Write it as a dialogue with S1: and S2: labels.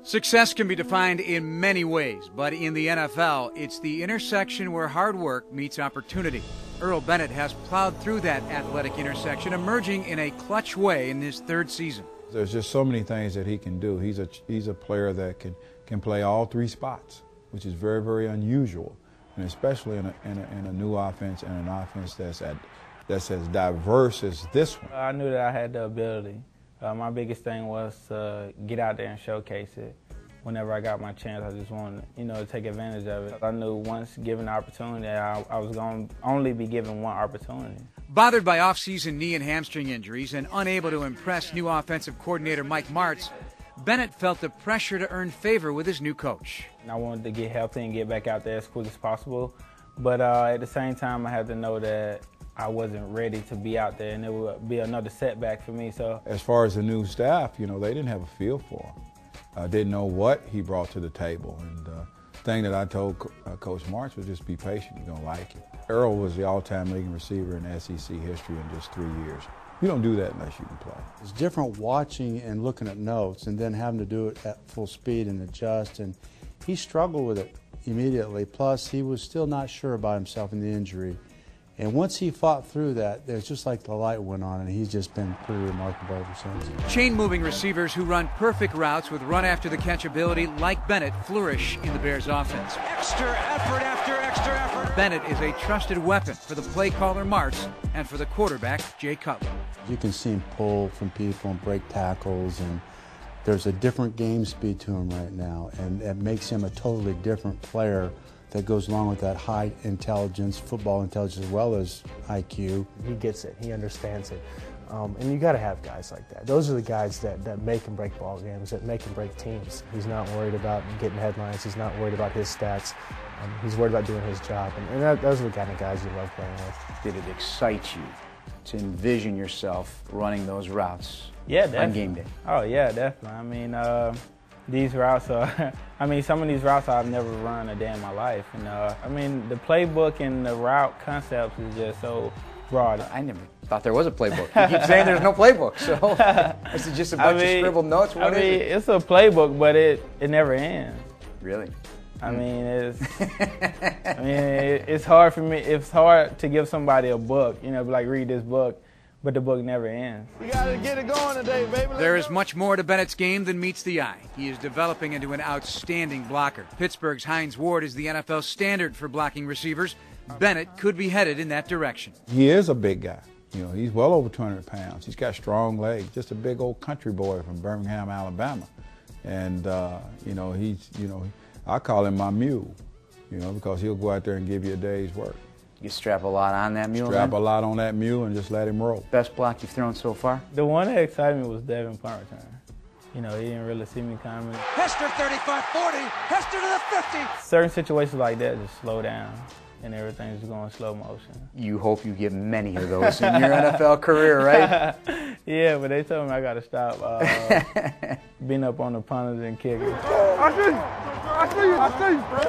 S1: Success can be defined in many ways, but in the NFL, it's the intersection where hard work meets opportunity. Earl Bennett has plowed through that athletic intersection, emerging in a clutch way in his third season.
S2: There's just so many things that he can do. He's a player that can play all three spots, which is very, very unusual, and especially in a new offense and an offense that's as diverse as this one.
S3: I knew that I had the ability. My biggest thing was to get out there and showcase it. Whenever I got my chance, I just wanted, to take advantage of it. I knew once given the opportunity, I was going to only be given one opportunity.
S1: Bothered by off-season knee and hamstring injuries and unable to impress new offensive coordinator Mike Martz, Bennett felt the pressure to earn favor with his new coach.
S3: I wanted to get healthy and get back out there as quick as possible, but at the same time, I had to know that I wasn't ready to be out there, and it would be another setback for me. So,
S2: as far as the new staff, they didn't have a feel for him. I didn't know what he brought to the table, and the thing that I told Coach Martz was just be patient. You're gonna like it. Earl was the all-time leading receiver in SEC history in just 3 years. You don't do that unless you can play.
S4: It's different watching and looking at notes, and then having to do it at full speed and adjust. And he struggled with it immediately. Plus, he was still not sure about himself in the injury. And once he fought through that, it's just like the light went on, and he's just been pretty remarkable ever since.
S1: Chain-moving receivers who run perfect routes with run-after-the-catch ability, like Bennett, flourish in the Bears' offense.
S5: Extra effort after extra effort.
S1: Bennett is a trusted weapon for the play caller Martz and for the quarterback Jay Cutler.
S4: You can see him pull from people and break tackles, and there's a different game speed to him right now, and it makes him a totally different player that goes along with that high intelligence, football intelligence, as well as IQ.
S6: He gets it. He understands it. And you got to have guys like that. Those are the guys that make and break ball games, that make and break teams. He's not worried about getting headlines. He's not worried about his stats. He's worried about doing his job. And those are the kind of guys you love playing with.
S7: Did it excite you to envision yourself running those routes
S3: on
S7: game day?
S3: Oh, yeah, definitely. These routes are, some of these routes I've never run a day in my life. The playbook and the route concepts is just so broad.
S7: I never thought there was a playbook. You keep saying there's no playbook, so is it just a bunch of scribbled notes? What is it?
S3: It's a playbook, but it never ends.
S7: Really?
S3: It's hard for me. It's hard to give somebody a book, like read this book. But the book never ends.
S5: We gotta get it going today, baby.
S1: There is much more to Bennett's game than meets the eye. He is developing into an outstanding blocker. Pittsburgh's Hines Ward is the NFL standard for blocking receivers. Bennett could be headed in that direction.
S2: He is a big guy. He's well over 200 pounds. He's got strong legs. Just a big old country boy from Birmingham, Alabama. And I call him my mule. Because he'll go out there and give you a day's work.
S7: You strap a lot on that mule?
S2: Strap a lot on that mule and just let him roll.
S7: Best block you've thrown so far?
S3: The one that excited me was Devin punt return. He didn't really see me coming.
S5: Hester 35-40, Hester to the 50.
S3: Certain situations like that just slow down and everything's just going slow motion.
S7: You hope you get many of those in your NFL career, right?
S3: Yeah, but they told me I got to stop being up on the punters and kickers.
S5: I see you, bro.